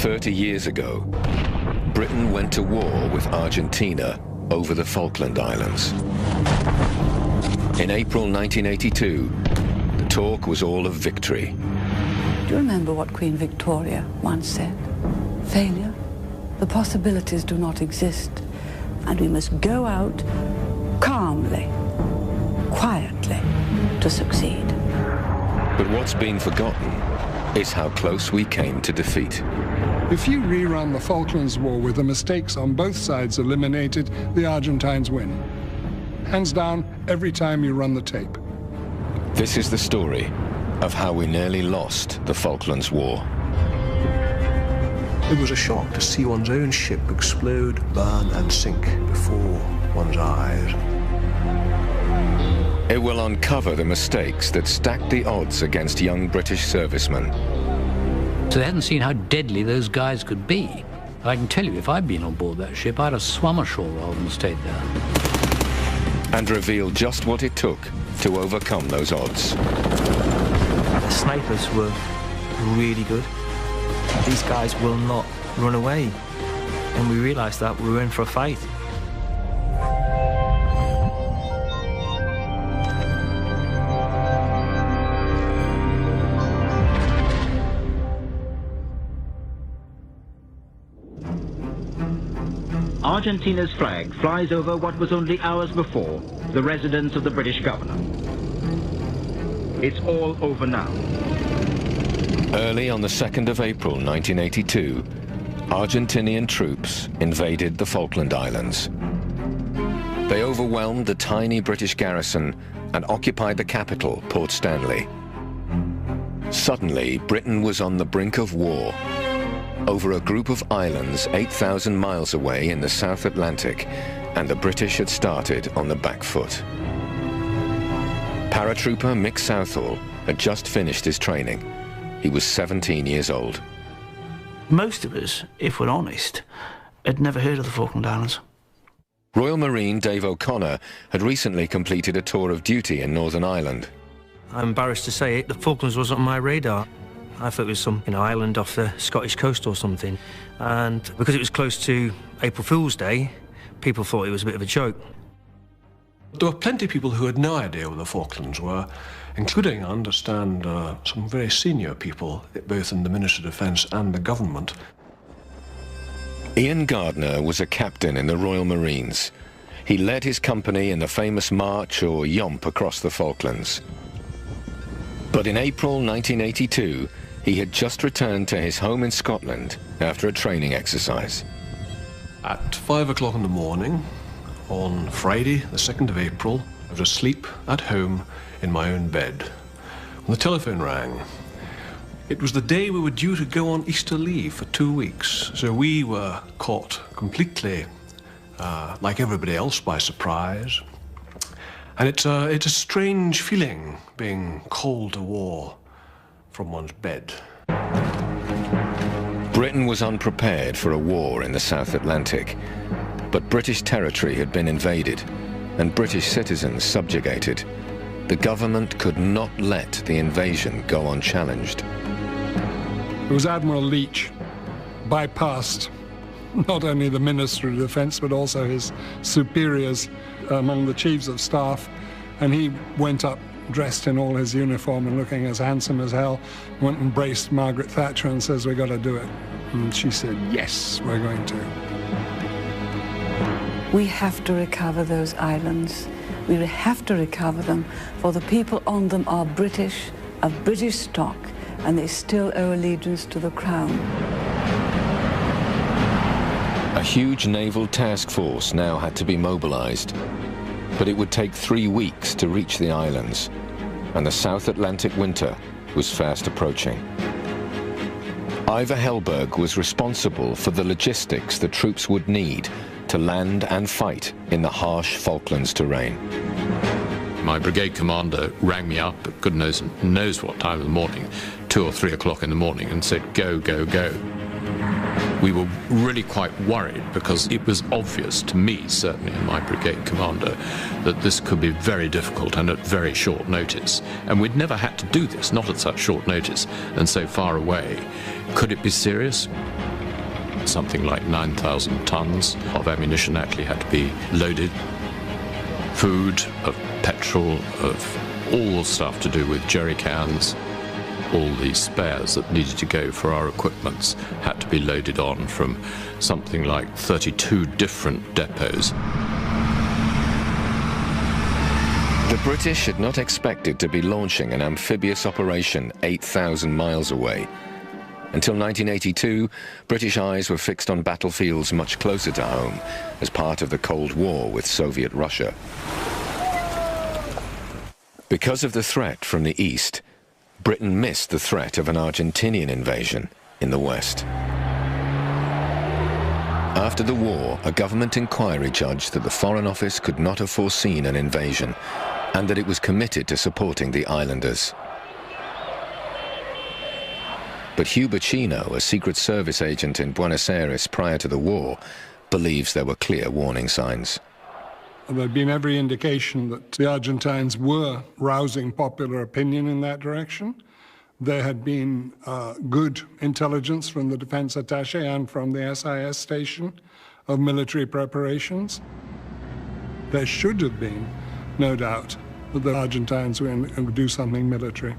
30 years ago, Britain went to war with Argentina over the Falkland Islands. In April 1982, the talk was all of victory. Do you remember what Queen Victoria once said? Failure, the possibilities do not exist, and we must go out calmly, quietly, to succeed. But what's been forgotten is how close we came to defeat. If you rerun the Falklands War with the mistakes on both sides eliminated, the Argentines win. Hands down, every time you run the tape. This is the story of how we nearly lost the Falklands War. It was a shock to see one's own ship explode, burn and sink before one's eyes. It will uncover the mistakes that stacked the odds against young British servicemen. So they hadn't seen how deadly those guys could be. I can tell you, if I'd been on board that ship, I'd have swum ashore rather than stayed there. And reveal just what it took to overcome those odds. The snipers were really good. These guys will not run away. And we realised that we were in for a fight. Argentina's flag flies over what was only hours before the residence of the British governor. It's all over now. Early on the 2nd of April 1982, Argentinian troops invaded the Falkland Islands. They overwhelmed the tiny British garrison and occupied the capital, Port Stanley. Suddenly, Britain was on the brink of war over a group of islands 8,000 miles away in the South Atlantic, and the British had started on the back foot. Paratrooper Mick Southall had just finished his training. He was 17 years old. Most of us, if we're honest, had never heard of the Falkland Islands. Royal Marine Dave O'Connor had recently completed a tour of duty in Northern Ireland. I'm embarrassed to say it, the Falklands wasn't on my radar. I thought it was some island off the Scottish coast or something. And because it was close to April Fool's Day, people thought it was a bit of a joke. There were plenty of people who had no idea what the Falklands were, including, I understand, some very senior people, both in the Ministry of Defence and the government. Ian Gardner was a captain in the Royal Marines. He led his company in the famous march or yomp across the Falklands. But in April 1982, he had just returned to his home in Scotland after a training exercise. At 5 o'clock in the morning, on Friday, the 2nd of April, I was asleep at home in my own bed when the telephone rang. It was the day we were due to go on Easter leave for 2 weeks, so we were caught completely, like everybody else, by surprise. And it's a strange feeling being called to war from one's bed. Britain was unprepared for a war in the South Atlantic, but British territory had been invaded and British citizens subjugated. The government could not let the invasion go unchallenged. It was Admiral Leach bypassed not only the Ministry of Defence but also his superiors among the chiefs of staff, and he went up dressed in all his uniform and looking as handsome as hell, went and embraced Margaret Thatcher and says, "We've got to do it." And she said, "Yes, we're going to." We have to recover those islands. We have to recover them, for the people on them are British, of British stock, and they still owe allegiance to the Crown. A huge naval task force now had to be mobilized, but it would take 3 weeks to reach the islands, and the South Atlantic winter was fast approaching. Ivor Helberg was responsible for the logistics the troops would need to land and fight in the harsh Falklands terrain. My brigade commander rang me up at goodness knows what time of the morning, 2 or 3 o'clock in the morning, and said, "Go, go, go." We were really quite worried because it was obvious to me, certainly, and my brigade commander, that this could be very difficult and at very short notice. And we'd never had to do this, not at such short notice and so far away. Could it be serious? Something like 9,000 tons of ammunition actually had to be loaded. Food, of petrol, of all stuff to do with jerry cans. All the spares that needed to go for our equipments had to be loaded on from something like 32 different depots. The British had not expected to be launching an amphibious operation 8,000 miles away. Until 1982, British eyes were fixed on battlefields much closer to home as part of the Cold War with Soviet Russia. Because of the threat from the east, Britain missed the threat of an Argentinian invasion in the west. After the war, a government inquiry judged that the Foreign Office could not have foreseen an invasion and that it was committed to supporting the islanders. But Hugh Bacino, a Secret Service agent in Buenos Aires prior to the war, believes there were clear warning signs. There had been every indication that the Argentines were rousing popular opinion in that direction. There had been good intelligence from the defense attaché and from the SIS station of military preparations. There should have been no doubt that the Argentines were going to do something military.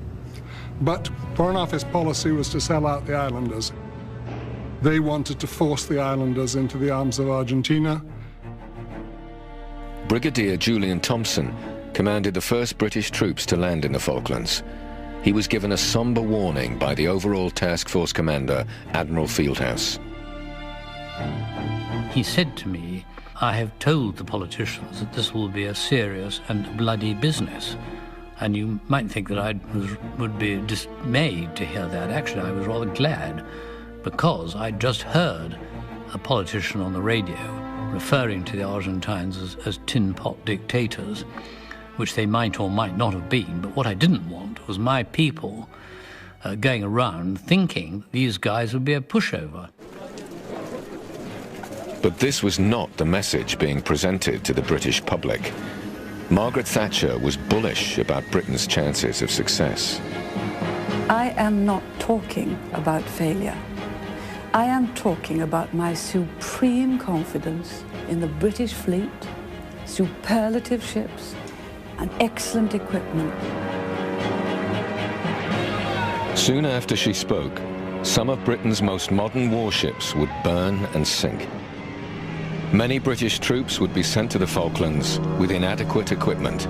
But Foreign Office policy was to sell out the islanders. They wanted to force the islanders into the arms of Argentina. Brigadier Julian Thompson commanded the first British troops to land in the Falklands. He was given a somber warning by the overall task force commander, Admiral Fieldhouse. He said to me, "I have told the politicians that this will be a serious and bloody business." And you might think that I would be dismayed to hear that. Actually, I was rather glad, because I'd just heard a politician on the radio referring to the Argentines as tin pot dictators, which they might or might not have been. But what I didn't want was my people going around thinking these guys would be a pushover. But this was not the message being presented to the British public. Margaret Thatcher was bullish about Britain's chances of success. I am not talking about failure. I am talking about my supreme confidence in the British fleet, superlative ships, and excellent equipment. Soon after she spoke, some of Britain's most modern warships would burn and sink. Many British troops would be sent to the Falklands with inadequate equipment,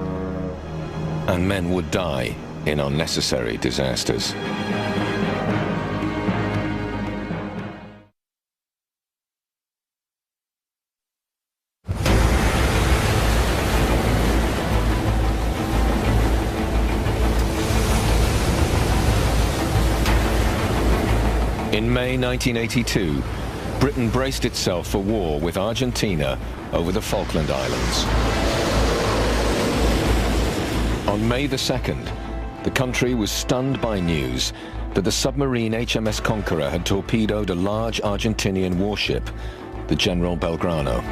and men would die in unnecessary disasters. In May 1982, Britain braced itself for war with Argentina over the Falkland Islands. On May the 2nd, the country was stunned by news that the submarine HMS Conqueror had torpedoed a large Argentinian warship, the General Belgrano.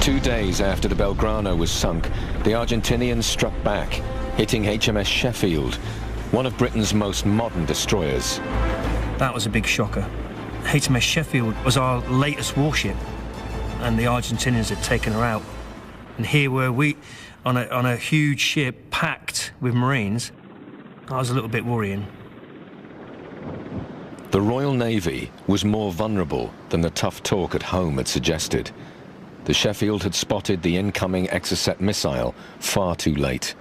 2 days after the Belgrano was sunk, the Argentinians struck back, hitting HMS Sheffield, one of Britain's most modern destroyers. That was a big shocker. HMS Sheffield was our latest warship, and the Argentinians had taken her out. And here were we on a huge ship packed with Marines. That was a little bit worrying. The Royal Navy was more vulnerable than the tough talk at home had suggested. The Sheffield had spotted the incoming Exocet missile far too late.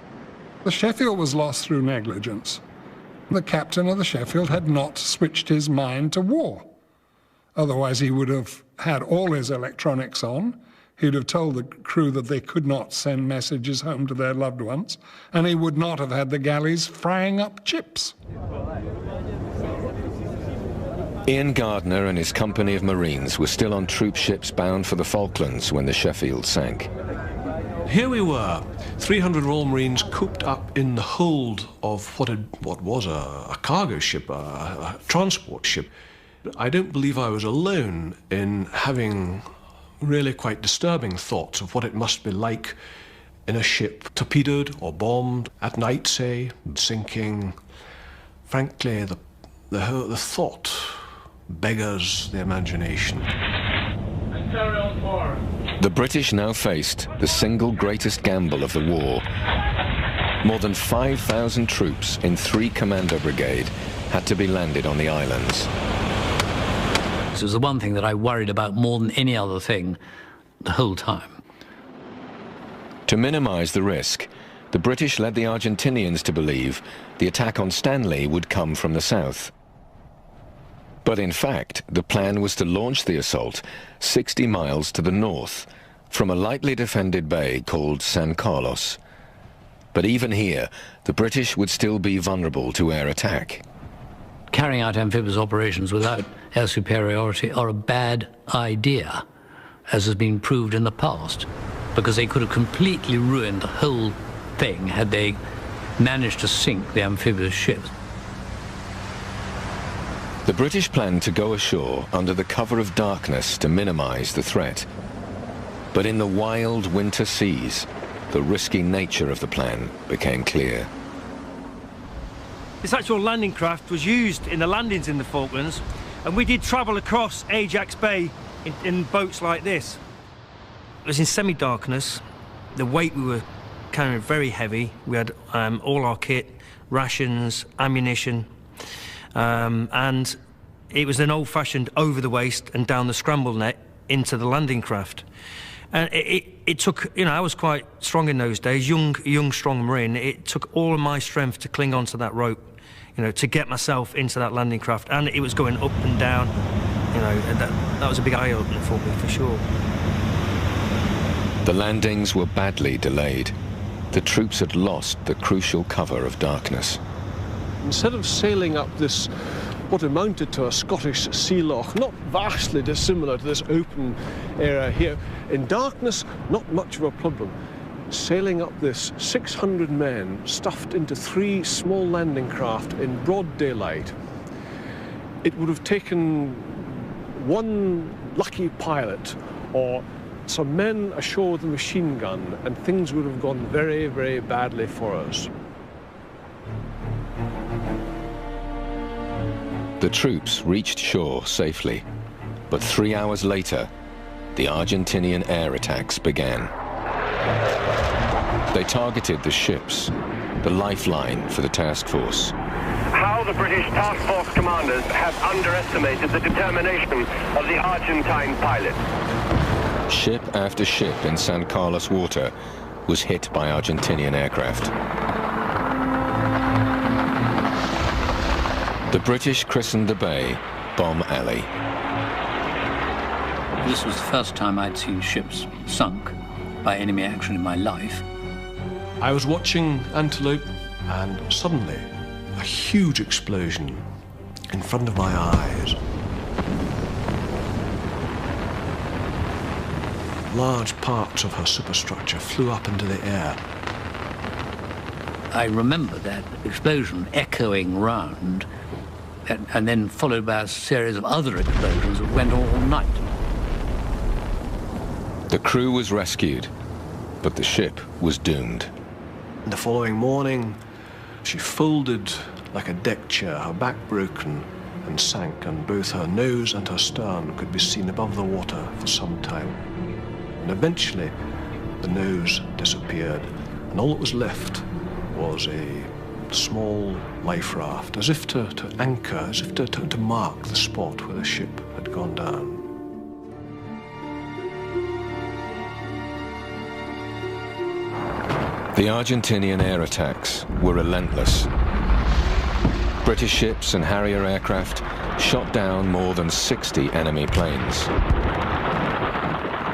The Sheffield was lost through negligence. The captain of the Sheffield had not switched his mind to war. Otherwise, he would have had all his electronics on. He'd have told the crew that they could not send messages home to their loved ones, and he would not have had the galleys frying up chips. Ian Gardner and his company of Marines were still on troop ships bound for the Falklands when the Sheffield sank. Here we were, 300 Royal Marines cooped up in the hold of what was a cargo ship, a transport ship. I don't believe I was alone in having really quite disturbing thoughts of what it must be like in a ship torpedoed or bombed at night, say, sinking. Frankly, The thought beggars the imagination. The British now faced the single greatest gamble of the war. More than 5,000 troops in 3 commando brigade had to be landed on the islands. This was the one thing that I worried about more than any other thing the whole time. To minimize the risk, the British led the Argentinians to believe the attack on Stanley would come from the south. But in fact, the plan was to launch the assault 60 miles to the north, from a lightly defended bay called San Carlos. But even here, the British would still be vulnerable to air attack. Carrying out amphibious operations without air superiority are a bad idea, as has been proved in the past, because they could have completely ruined the whole thing had they managed to sink the amphibious ships. The British planned to go ashore under the cover of darkness to minimize the threat. But in the wild winter seas, the risky nature of the plan became clear. This actual landing craft was used in the landings in the Falklands, and we did travel across Ajax Bay in boats like this. It was in semi-darkness. The weight we were carrying very heavy. We had all our kit, rations, ammunition, and it was an old-fashioned over the waist and down the scramble net into the landing craft. And it took, you know, I was quite strong in those days, young, strong Marine. It took all of my strength to cling onto that rope, you know, to get myself into that landing craft. And it was going up and down, you know, and that was a big eye-opener for me, for sure. The landings were badly delayed. The troops had lost the crucial cover of darkness. Instead of sailing up this, what amounted to a Scottish sea loch, not vastly dissimilar to this open area here, in darkness, not much of a problem. Sailing up this, 600 men stuffed into 3 small landing craft in broad daylight. It would have taken one lucky pilot or some men ashore with a machine gun, and things would have gone very, very badly for us. The troops reached shore safely, but 3 hours later, the Argentinian air attacks began. They targeted the ships, the lifeline for the task force. How the British task force commanders have underestimated the determination of the Argentine pilots. Ship after ship in San Carlos water was hit by Argentinian aircraft. The British christened the bay Bomb Alley. This was the first time I'd seen ships sunk by enemy action in my life. I was watching Antelope, and suddenly a huge explosion in front of my eyes. Large parts of her superstructure flew up into the air. I remember that explosion echoing round, and then followed by a series of other explosions that went all night. The crew was rescued, but the ship was doomed. The following morning, she folded like a deck chair, her back broken, and sank, and both her nose and her stern could be seen above the water for some time. And eventually, the nose disappeared, and all that was left was a small life raft, as if to anchor, as if to mark the spot where the ship had gone down. The Argentinian air attacks were relentless. British ships and Harrier aircraft shot down more than 60 enemy planes.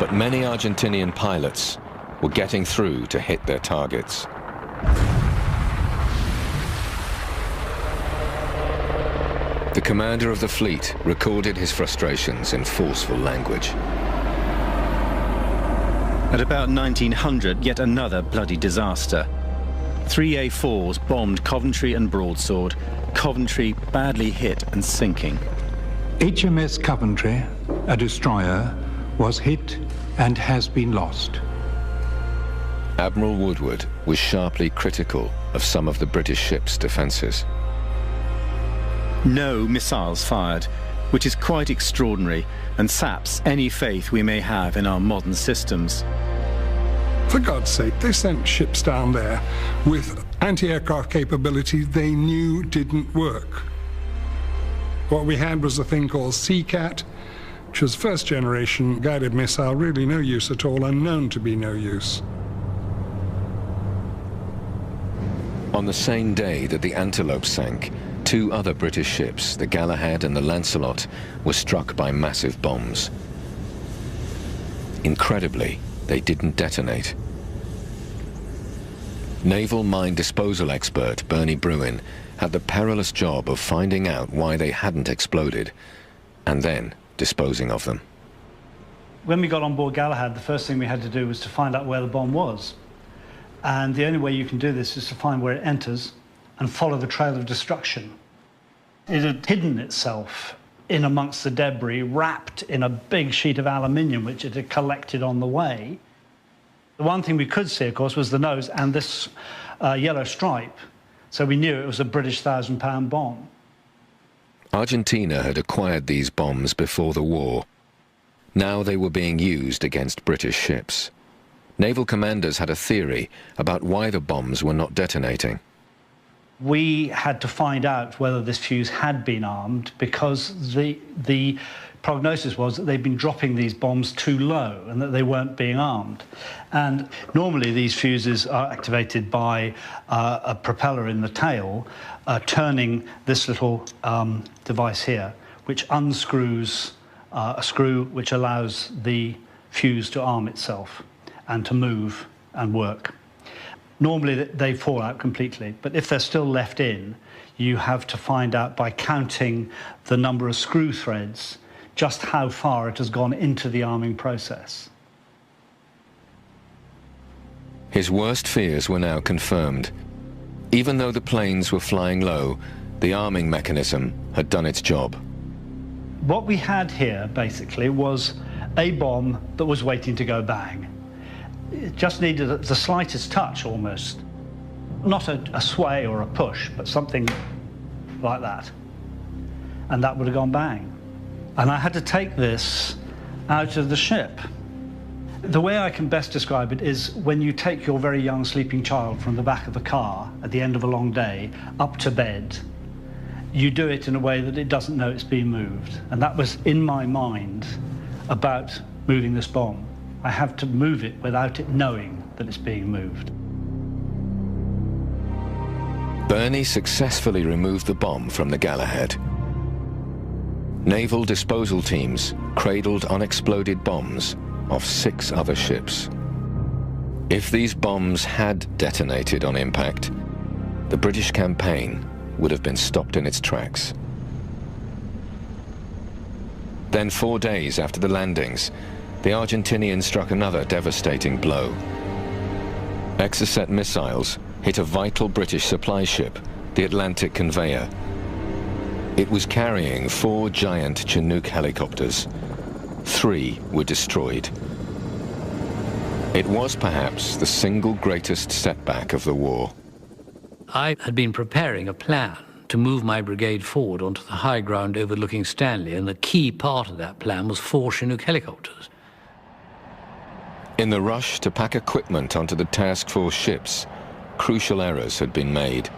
But many Argentinian pilots were getting through to hit their targets. The commander of the fleet recorded his frustrations in forceful language. At about 1900, yet another bloody disaster. 3 A4s bombed Coventry and Broadsword. Coventry badly hit and sinking. HMS Coventry, a destroyer, was hit and has been lost. Admiral Woodward was sharply critical of some of the British ships' defences. No missiles fired, which is quite extraordinary and saps any faith we may have in our modern systems. For God's sake, they sent ships down there with anti-aircraft capability they knew didn't work. What we had was a thing called Seacat, which was first-generation guided missile, really no use at all, unknown to be no use. On the same day that the Antelope sank, 2 other British ships, the Galahad and the Lancelot, were struck by massive bombs. Incredibly, they didn't detonate. Naval mine disposal expert Bernie Bruin had the perilous job of finding out why they hadn't exploded, and then disposing of them. When we got on board Galahad, the first thing we had to do was to find out where the bomb was. And the only way you can do this is to find where it enters and follow the trail of destruction. It had hidden itself in amongst the debris, wrapped in a big sheet of aluminium which it had collected on the way. The one thing we could see, of course, was the nose and this yellow stripe, so we knew it was a British 1,000-pound bomb. Argentina had acquired these bombs before the war. Now they were being used against British ships. Naval commanders had a theory about why the bombs were not detonating. We had to find out whether this fuse had been armed, because the prognosis was that they'd been dropping these bombs too low and that they weren't being armed. And normally these fuses are activated by a propeller in the tail turning this little device here, which unscrews a screw which allows the fuse to arm itself and to move and work. Normally they fall out completely, but if they're still left in, you have to find out by counting the number of screw threads just how far it has gone into the arming process. His worst fears were now confirmed. Even though the planes were flying low, the arming mechanism had done its job. What we had here, basically, was a bomb that was waiting to go bang. It just needed the slightest touch, almost. Not a sway or a push, but something like that. And that would have gone bang. And I had to take this out of the ship. The way I can best describe it is when you take your very young sleeping child from the back of the car at the end of a long day up to bed, you do it in a way that it doesn't know it's being moved. And that was in my mind about moving this bomb. I have to move it without it knowing that it's being moved. Bernie successfully removed the bomb from the Galahad. Naval disposal teams cradled unexploded bombs off 6 other ships. If these bombs had detonated on impact, the British campaign would have been stopped in its tracks. Then 4 days after the landings, the Argentinians struck another devastating blow. Exocet missiles hit a vital British supply ship, the Atlantic Conveyor. It was carrying 4 giant Chinook helicopters. 3 were destroyed. It was perhaps the single greatest setback of the war. I had been preparing a plan to move my brigade forward onto the high ground overlooking Stanley, and the key part of that plan was 4 Chinook helicopters. In the rush to pack equipment onto the task force ships, crucial errors had been made.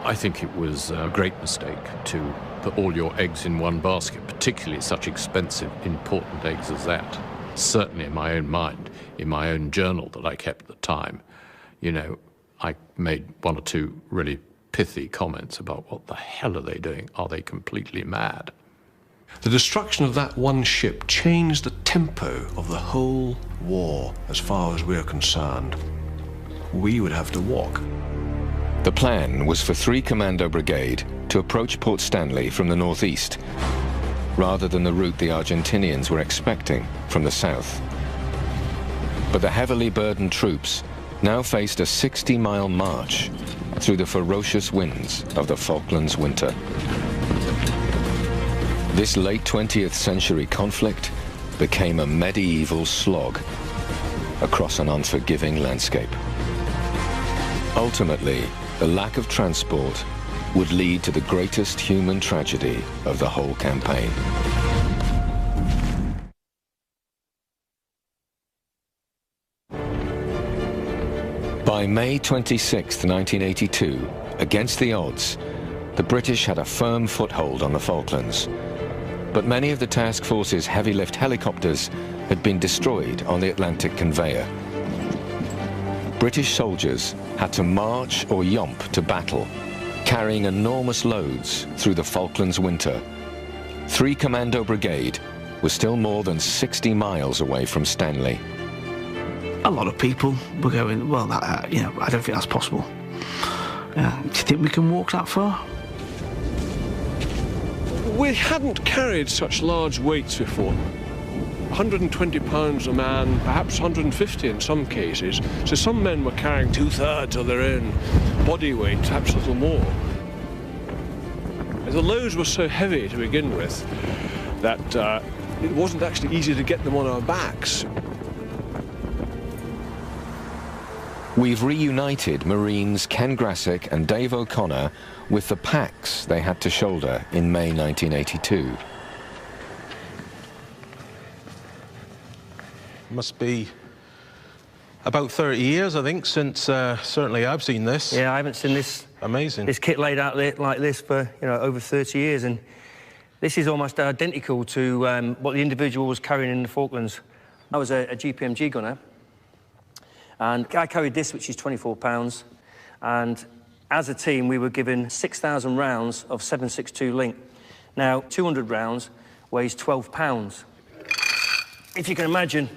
I think it was a great mistake to put all your eggs in one basket, particularly such expensive, important eggs as that. Certainly in my own mind, in my own journal that I kept at the time, you know, I made 1 or 2 really pithy comments about what the hell are they doing? Are they completely mad? The destruction of that one ship changed the tempo of the whole war as far as we're concerned. We would have to walk. The plan was for 3 Commando Brigade to approach Port Stanley from the northeast, rather than the route the Argentinians were expecting from the south. But the heavily burdened troops now faced a 60-mile march through the ferocious winds of the Falklands winter. This late 20th century conflict became a medieval slog across an unforgiving landscape. Ultimately, the lack of transport would lead to the greatest human tragedy of the whole campaign. By May 26, 1982, against the odds, the British had a firm foothold on the Falklands. But many of the task force's heavy-lift helicopters had been destroyed on the Atlantic conveyor. British soldiers had to march or yomp to battle, carrying enormous loads through the Falklands winter. 3 Commando Brigade was still more than 60 miles away from Stanley. A lot of people were going, well, you know, I don't think that's possible. Do you think we can walk that far? We hadn't carried such large weights before. 120 pounds a man, perhaps 150 in some cases. So some men were carrying 2/3 of their own body weight, perhaps a little more. The loads were so heavy to begin with that it wasn't actually easy to get them on our backs. We've reunited Marines Ken Grassick and Dave O'Connor with the packs they had to shoulder in May 1982. Must be about 30 years, I think, since certainly I've seen this. Yeah, I haven't seen this. Amazing. This kit laid out like this for, you know, over 30 years, and this is almost identical to what the individual was carrying in the Falklands. I was a GPMG gunner, and I carried this, which is 24 pounds, and as a team we were given 6,000 rounds of 7.62 Link. Now, 200 rounds weighs 12 pounds. If you can imagine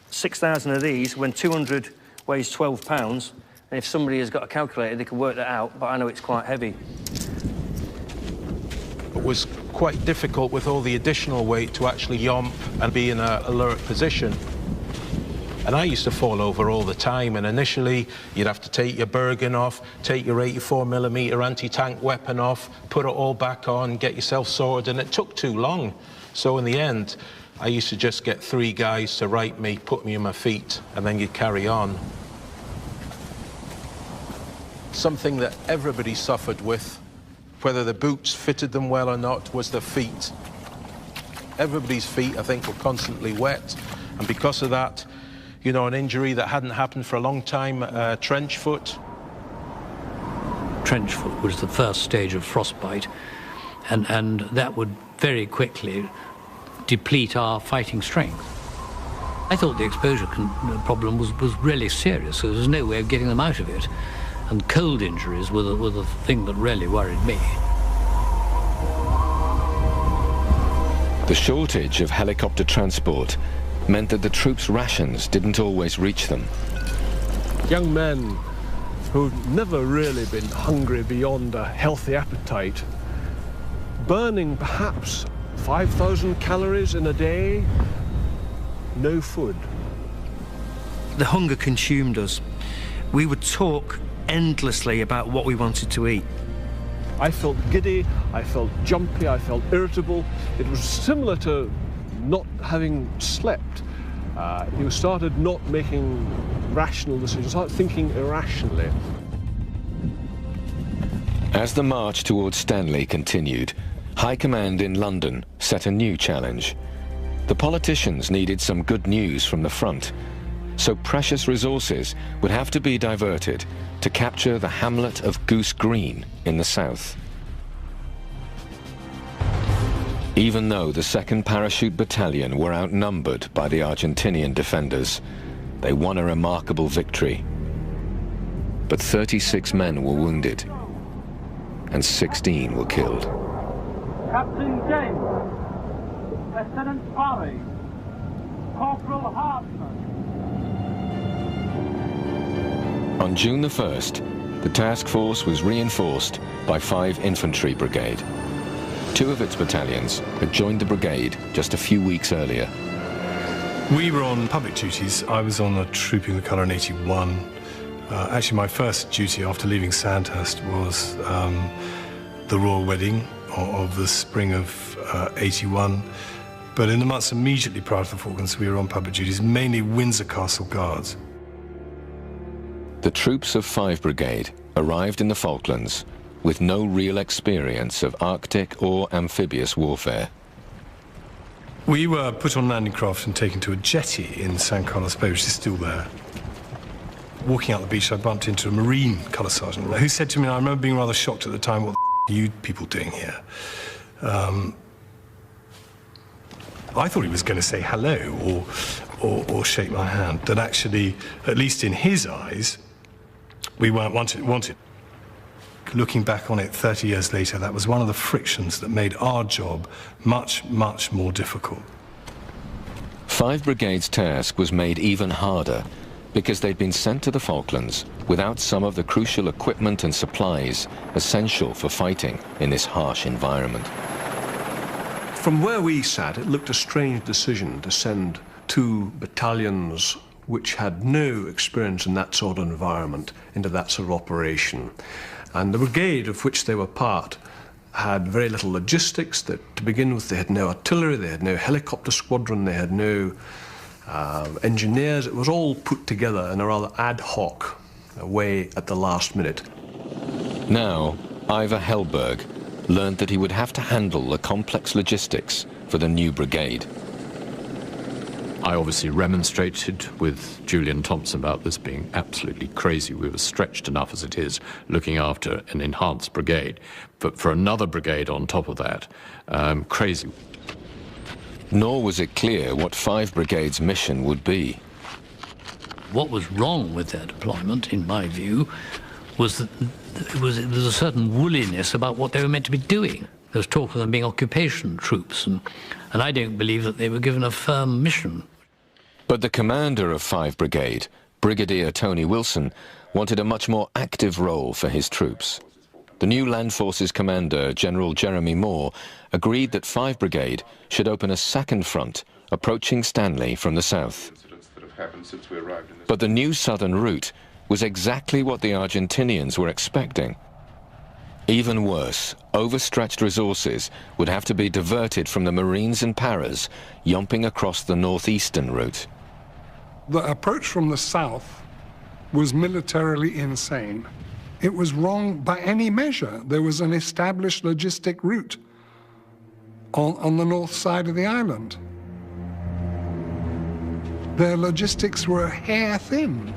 6,000 of these, when 200 weighs 12 pounds, and if somebody has got a calculator, they can work that out, but I know it's quite heavy. It was quite difficult with all the additional weight to actually yomp and be in an alert position. And I used to fall over all the time, and initially you'd have to take your Bergen off, take your 84mm anti-tank weapon off, put it all back on, get yourself sorted, and it took too long. So in the end, I used to just get 3 guys to right me, put me on my feet, and then you'd carry on. Something that everybody suffered with, whether the boots fitted them well or not, was the feet. Everybody's feet, I think, were constantly wet, and because of that, you know, an injury that hadn't happened for a long time, trench foot. Trench foot was the first stage of frostbite, and that would very quickly deplete our fighting strength. I thought the exposure problem was really serious, so there was no way of getting them out of it. And cold injuries were the thing that really worried me. The shortage of helicopter transport meant that the troops' rations didn't always reach them. Young men who'd never really been hungry beyond a healthy appetite, burning perhaps 5,000 calories in a day, no food. The hunger consumed us. We would talk endlessly about what we wanted to eat. I felt giddy, I felt jumpy, I felt irritable. It was similar to not having slept. You started not making rational decisions, started thinking irrationally. As the march towards Stanley continued, High Command in London set a new challenge. The politicians needed some good news from the front, so precious resources would have to be diverted to capture the hamlet of Goose Green in the south. Even though the 2nd Parachute Battalion were outnumbered by the Argentinian defenders, they won a remarkable victory. But 36 men were wounded, and 16 were killed. Captain James, Lieutenant Parry, Corporal Hartman. On June the 1st, the task force was reinforced by 5 Infantry Brigade. 2 of its battalions had joined the brigade just a few weeks earlier. We were on public duties. I was on a trooping the colour in 81. Actually, my first duty after leaving Sandhurst was the royal wedding of the spring of 81. But in the months immediately prior to the Falklands, we were on public duties, mainly Windsor Castle Guards. The troops of 5 Brigade arrived in the Falklands with no real experience of Arctic or amphibious warfare. We were put on landing craft and taken to a jetty in San Carlos Bay, which is still there. Walking out the beach, I bumped into a Marine colour sergeant who said to me, and I remember being rather shocked at the time, "What the are you people doing here?" I thought he was going to say hello or shake my hand, that actually, at least in his eyes, we weren't wanted. Looking back on it 30 years later, that was one of the frictions that made our job much, much more difficult. 5 Brigade's task was made even harder because they'd been sent to the Falklands without some of the crucial equipment and supplies essential for fighting in this harsh environment. From where we sat, it looked a strange decision to send 2 battalions which had no experience in that sort of environment into that sort of operation. And the brigade of which they were part had very little logistics. That, to begin with, they had no artillery, they had no helicopter squadron, they had no engineers. It was all put together in a rather ad hoc way at the last minute. Now, Ivar Hellberg learned that he would have to handle the complex logistics for the new brigade. I obviously remonstrated with Julian Thompson about this being absolutely crazy. We were stretched enough as it is, looking after an enhanced brigade. But for another brigade on top of that, crazy. Nor was it clear what 5 Brigade's mission would be. What was wrong with their deployment, in my view, was that there was a certain woolliness about what they were meant to be doing. There was talk of them being occupation troops, and I don't believe that they were given a firm mission. But the commander of 5 Brigade, Brigadier Tony Wilson, wanted a much more active role for his troops. The new Land Forces commander, General Jeremy Moore, agreed that 5 Brigade should open a second front, approaching Stanley from the south. But the new southern route was exactly what the Argentinians were expecting. Even worse, overstretched resources would have to be diverted from the Marines and Paras, yomping across the northeastern route. The approach from the south was militarily insane. It was wrong by any measure. There was an established logistic route on the north side of the island. Their logistics were hair thin.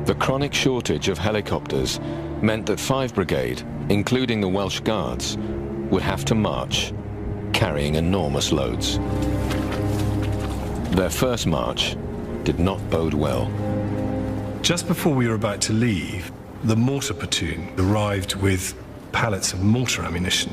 The chronic shortage of helicopters meant that 5 Brigade, including the Welsh Guards, would have to march, carrying enormous loads. Their first march did not bode well. Just before we were about to leave, the mortar platoon arrived with pallets of mortar ammunition,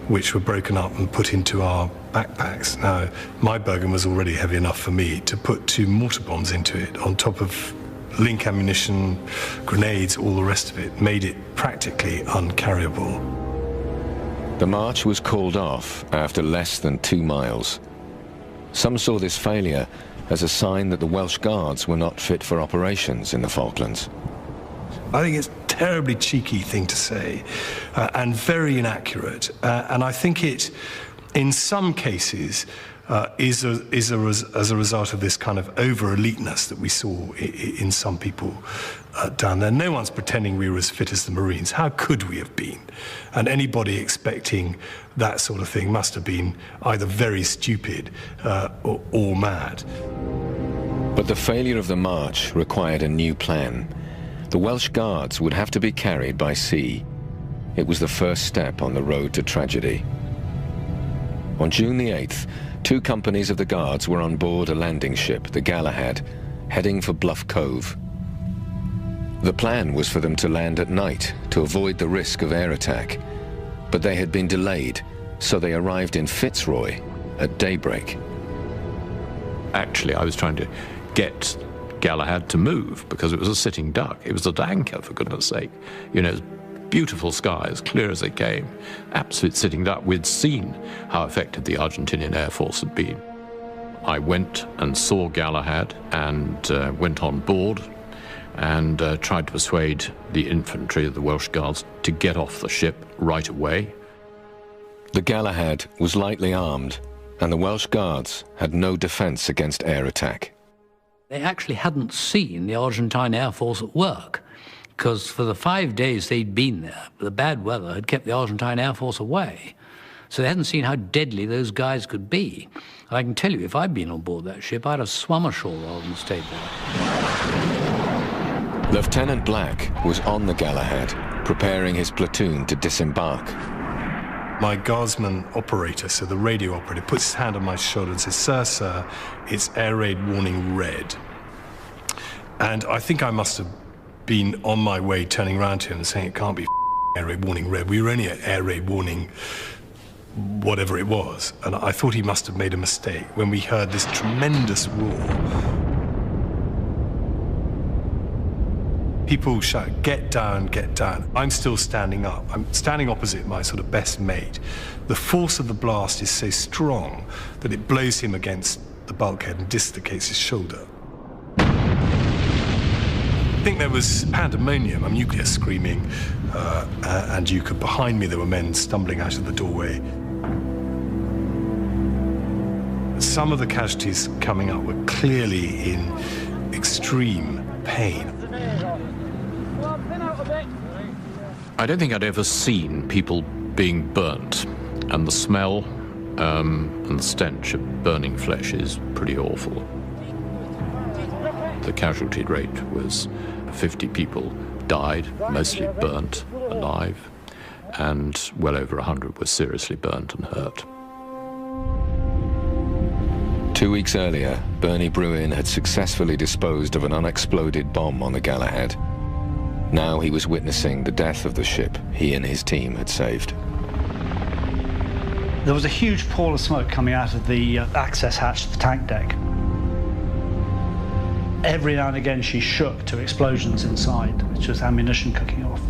which were broken up and put into our backpacks. Now, my Bergen was already heavy enough for me. To put 2 mortar bombs into it on top of link ammunition, grenades, all the rest of it, made it practically uncarryable. The march was called off after less than 2 miles. Some saw this failure as a sign that the Welsh Guards were not fit for operations in the Falklands. I think it's a terribly cheeky thing to say and very inaccurate. And I think it, in some cases, is as a result of this kind of over-eliteness that we saw in some people down there. No one's pretending we were as fit as the Marines. How could we have been? And anybody expecting that sort of thing must have been either very stupid or mad. But the failure of the march required a new plan. The Welsh Guards would have to be carried by sea. It was the first step on the road to tragedy. On June the 8th, 2 companies of the Guards were on board a landing ship, the Galahad, heading for Bluff Cove. The plan was for them to land at night to avoid the risk of air attack, but they had been delayed, so they arrived in Fitzroy at daybreak. Actually, I was trying to get Galahad to move because it was a sitting duck. It was at anchor, for goodness sake. You know, beautiful sky, as clear as they came. Absolute sitting duck. We'd seen how effective the Argentinian Air Force had been. I went and saw Galahad and went on board and tried to persuade the infantry of the Welsh Guards to get off the ship right away. The Galahad was lightly armed, and the Welsh Guards had no defence against air attack. They actually hadn't seen the Argentine Air Force at work, because for the 5 days they'd been there, the bad weather had kept the Argentine Air Force away. So they hadn't seen how deadly those guys could be. And I can tell you, if I'd been on board that ship, I'd have swum ashore rather than stayed there. Lieutenant Black was on the Galahad, preparing his platoon to disembark. My guardsman operator, so the radio operator, puts his hand on my shoulder and says, Sir, it's air raid warning red. And I think I must have been on my way turning around to him and saying, it can't be air raid warning red. We were only at air raid warning whatever it was. And I thought he must have made a mistake when we heard this tremendous roar. People shout, get down, get down. I'm still standing up. I'm standing opposite my sort of best mate. The force of the blast is so strong that it blows him against the bulkhead and dislocates his shoulder. I think there was pandemonium, nuclear screaming, and you could, behind me, there were men stumbling out of the doorway. Some of the casualties coming up were clearly in extreme pain. I don't think I'd ever seen people being burnt, and the smell and the stench of burning flesh is pretty awful. The casualty rate was 50 people died, mostly burnt alive, and well over 100 were seriously burnt and hurt. 2 weeks earlier, Bernie Bruin had successfully disposed of an unexploded bomb on the Galahad. Now he was witnessing the death of the ship he and his team had saved. There was a huge pall of smoke coming out of the access hatch to the tank deck. Every now and again she shook to explosions inside, which was ammunition cooking off.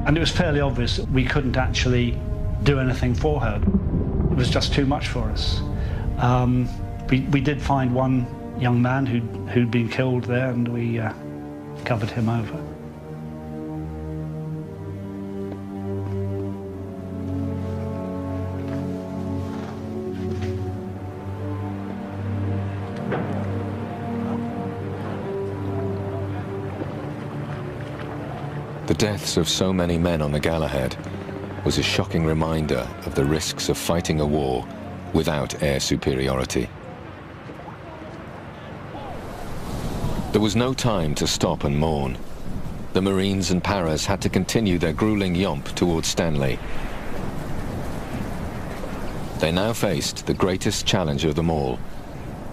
And it was fairly obvious that we couldn't actually do anything for her. It was just too much for us. We did find one young man who'd been killed there, and we covered him over. The deaths of so many men on the Galahad was a shocking reminder of the risks of fighting a war without air superiority. There was no time to stop and mourn. The Marines and Paras had to continue their grueling yomp towards Stanley. They now faced the greatest challenge of them all,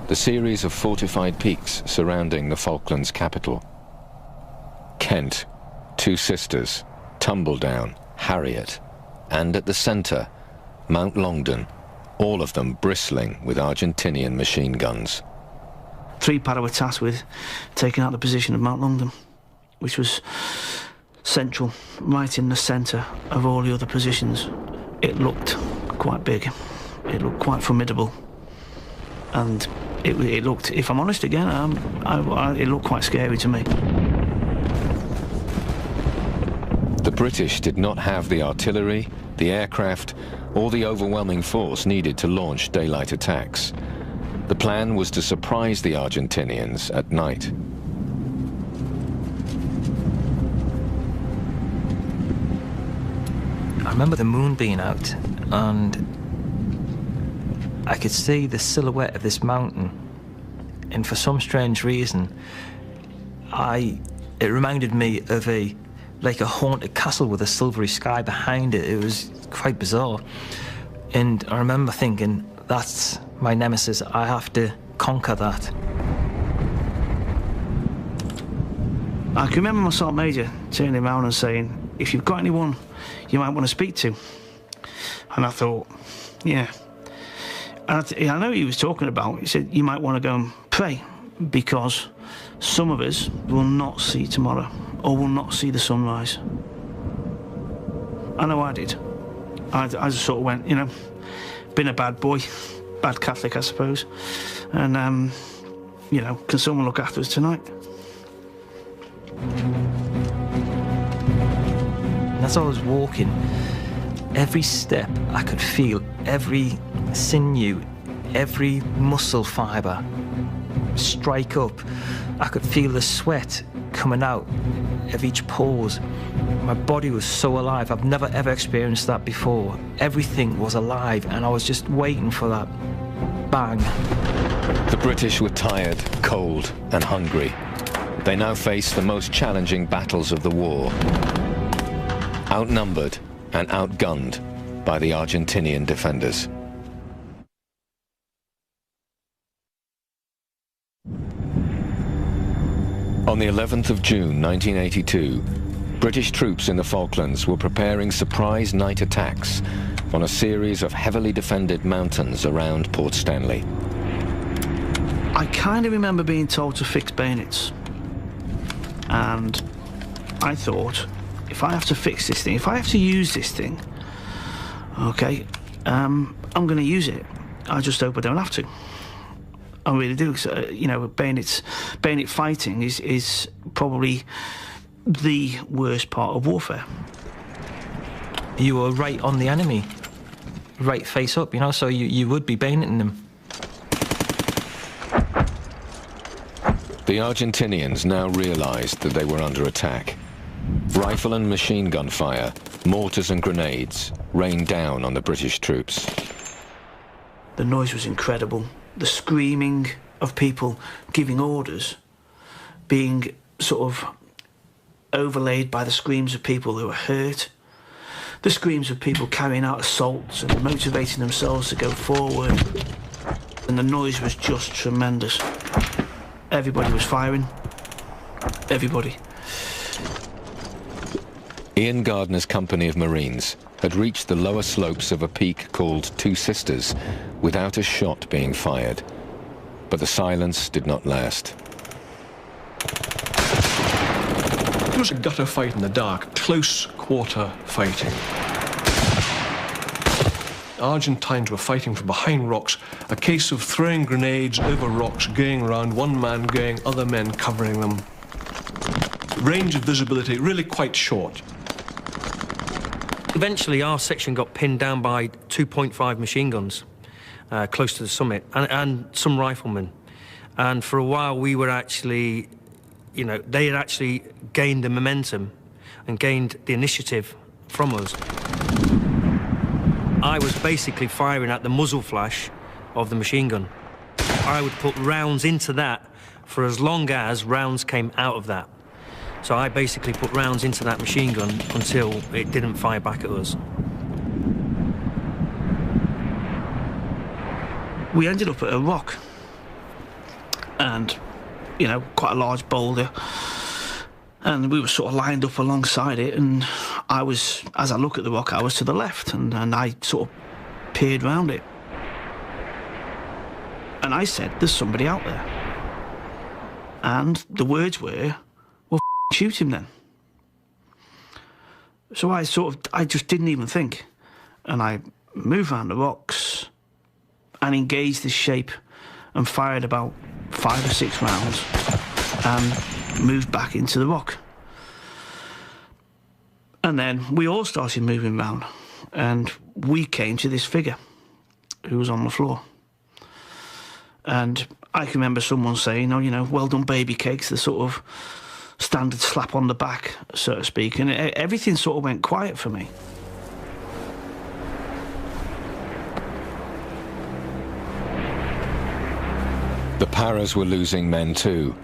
the series of fortified peaks surrounding the Falklands capital. Kent, Two Sisters, Tumbledown, Harriet, and at the center, Mount Longdon, all of them bristling with Argentinian machine guns. 3 Para were tasked with taking out the position of Mount Longdon, which was central, right in the centre of all the other positions. It looked quite big, it looked quite formidable, and it looked, if I'm honest again, it looked quite scary to me. The British did not have the artillery, the aircraft, or the overwhelming force needed to launch daylight attacks. The plan was to surprise the Argentinians at night. I remember the moon being out, and I could see the silhouette of this mountain, and for some strange reason, it reminded me of like a haunted castle with a silvery sky behind it. It was quite bizarre. And I remember thinking, that's my nemesis, I have to conquer that. I can remember my Sergeant Major turning around and saying, if you've got anyone you might want to speak to. And I thought, yeah. And I know what he was talking about. He said, you might want to go and pray, because some of us will not see tomorrow, or will not see the sunrise. I know I did. I just sort of went, been a bad boy, bad Catholic, I suppose. And, can someone look after us tonight? And as I was walking, every step I could feel, every sinew, every muscle fibre strike up, I could feel the sweat coming out of each pause. My body was so alive. I've never ever experienced that before. Everything was alive, and I was just waiting for that bang. The British were tired, cold, and hungry. They now faced the most challenging battles of the war. Outnumbered and outgunned by the Argentinian defenders. On the 11th of June 1982, British troops in the Falklands were preparing surprise night attacks on a series of heavily defended mountains around Port Stanley. I kind of remember being told to fix bayonets. And I thought, if I have to fix this thing, if I have to use this thing, okay, I'm going to use it. I just hope I don't have to. I really do. So, you know, bayonet fighting is probably the worst part of warfare. You were right on the enemy, right face up, you know, so you would be bayoneting them. The Argentinians now realized that they were under attack. Rifle and machine gun fire, mortars and grenades rained down on the British troops. The noise was incredible. The screaming of people giving orders being sort of overlaid by the screams of people who were hurt. The screams of people carrying out assaults and motivating themselves to go forward. And the noise was just tremendous. Everybody was firing. Everybody. Ian Gardner's company of Marines had reached the lower slopes of a peak called Two Sisters without a shot being fired. But the silence did not last. It was a gutter fight in the dark, close quarter fighting. Argentines were fighting from behind rocks, a case of throwing grenades over rocks, going around, one man going, other men covering them. Range of visibility really quite short. Eventually our section got pinned down by 2.5 machine guns close to the summit, and some riflemen. And for a while we were actually, you know, they had actually gained the momentum and gained the initiative from us. I was basically firing at the muzzle flash of the machine gun. I would put rounds into that for as long as rounds came out of that. So I basically put rounds into that machine gun until it didn't fire back at us. We ended up at a rock. And, you know, quite a large boulder. And we were sort of lined up alongside it, and I was, as I look at the rock, I was to the left, and I sort of peered round it. And I said, there's somebody out there. And the words were, well, shoot him then. So I just didn't even think. And I moved around the rocks and engaged this shape and fired about 5 or 6 rounds and moved back into the rock. And then we all started moving round, and we came to this figure who was on the floor. And I can remember someone saying, oh, you know, well done, baby cakes, the sort of standard slap on the back, so to speak, and everything sort of went quiet for me. The Paras were losing men too.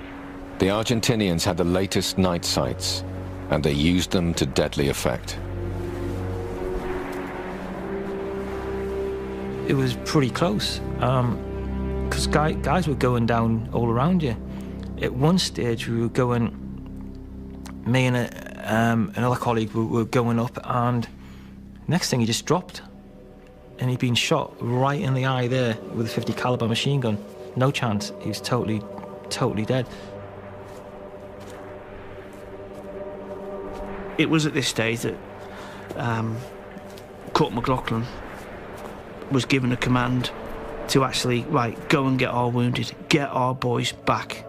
The Argentinians had the latest night sights, and they used them to deadly effect. It was pretty close, because guys were going down all around you. At one stage we were going, me and another colleague were going up, and next thing he just dropped. And he'd been shot right in the eye there with a 50 caliber machine gun. No chance, he was totally dead. It was at this stage that Court McLaughlin was given a command to actually, right, go and get our wounded, get our boys back,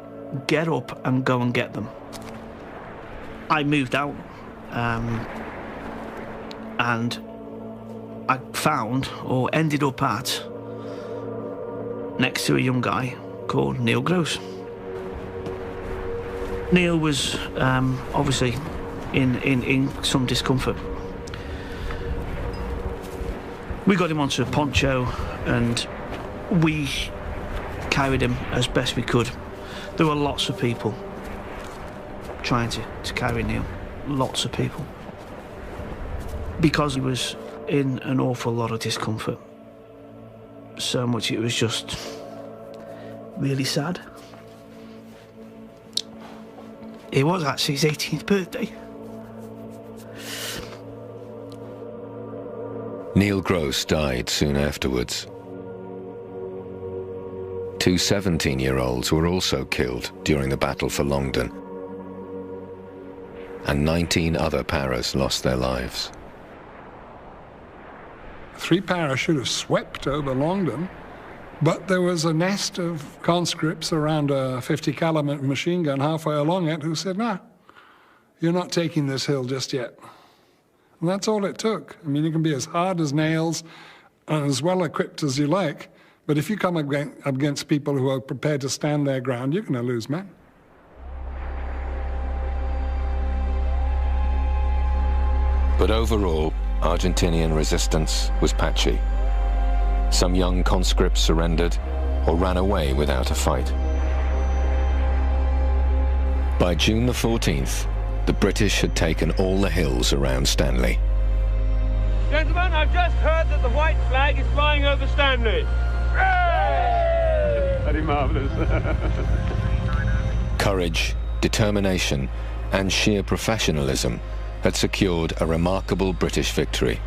get up and go and get them. I moved out, and I found, or ended up at, next to a young guy called Neil Gross. Neil was obviously in some discomfort. We got him onto a poncho and we carried him as best we could. There were lots of people trying to carry Neil, lots of people, because he was in an awful lot of discomfort. So much it was just really sad. It was actually his 18th birthday. Neil Gross died soon afterwards. 2 17-year-olds were also killed during the battle for Longdon, and 19 other paras lost their lives. 3 paras should have swept over Longdon, but there was a nest of conscripts around a 50 caliber machine gun halfway along it who said, "No, you're not taking this hill just yet." And that's all it took. I mean, you can be as hard as nails and as well equipped as you like, but if you come against people who are prepared to stand their ground, you're going to lose men. But overall, Argentinian resistance was patchy. Some young conscripts surrendered or ran away without a fight. By June the 14th, the British had taken all the hills around Stanley. Gentlemen, I've just heard that the white flag is flying over Stanley. Hooray! Very marvellous. Courage, determination, and sheer professionalism had secured a remarkable British victory.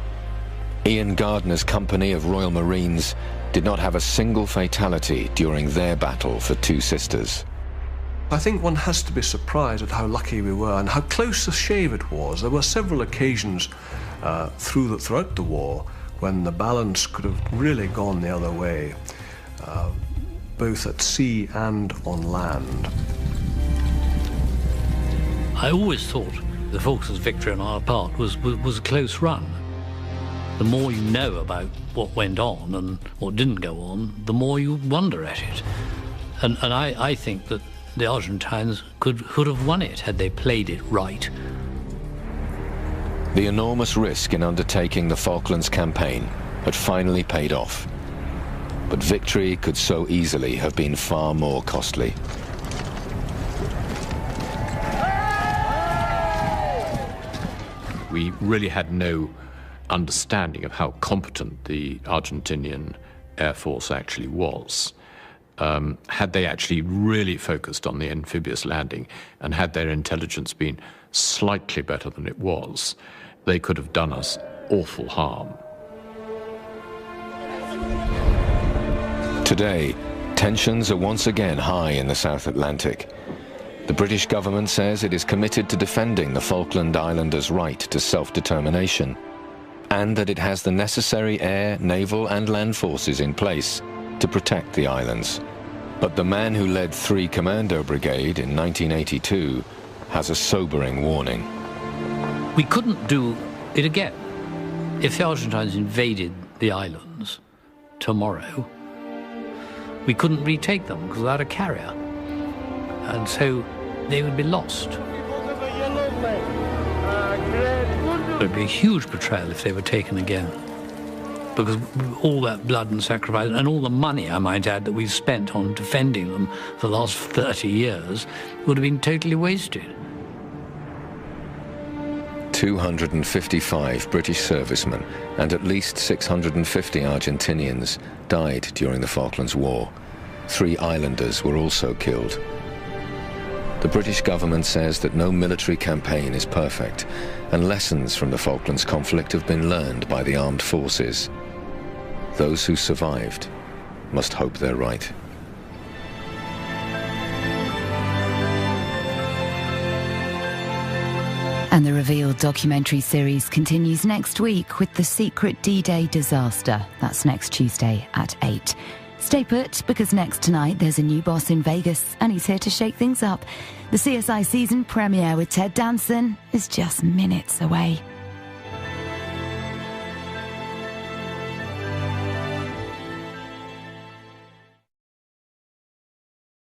Ian Gardner's company of Royal Marines did not have a single fatality during their battle for Two Sisters. I think one has to be surprised at how lucky we were and how close a shave it was. There were several occasions throughout the war when the balance could have really gone the other way, both at sea and on land. I always thought the Falklands victory on our part was a close run. The more you know about what went on and what didn't go on, the more you wonder at it. And I think that the Argentines could have won it had they played it right. The enormous risk in undertaking the Falklands campaign had finally paid off. But victory could so easily have been far more costly. We really had no understanding of how competent the Argentinian Air Force actually was. Had they actually really focused on the amphibious landing and had their intelligence been slightly better than it was, they could have done us awful harm. Today, tensions are once again high in the South Atlantic. The British government says it is committed to defending the Falkland Islanders' right to self-determination, and that it has the necessary air, naval and land forces in place to protect the islands. But the man who led 3 Commando Brigade in 1982 has a sobering warning. We couldn't do it again. If the Argentines invaded the islands tomorrow, we couldn't retake them because without a carrier. And so they would be lost. It would be a huge betrayal if they were taken again, because all that blood and sacrifice and all the money, I might add, that we've spent on defending them for the last 30 years would have been totally wasted. 255 British servicemen and at least 650 Argentinians died during the Falklands War. 3 islanders were also killed. The British government says that no military campaign is perfect, and lessons from the Falklands conflict have been learned by the armed forces. Those who survived must hope they're right. And the Revealed documentary series continues next week with The Secret D-Day Disaster. That's next Tuesday at 8. Stay put, because next tonight there's a new boss in Vegas and he's here to shake things up. The CSI season premiere with Ted Danson is just minutes away.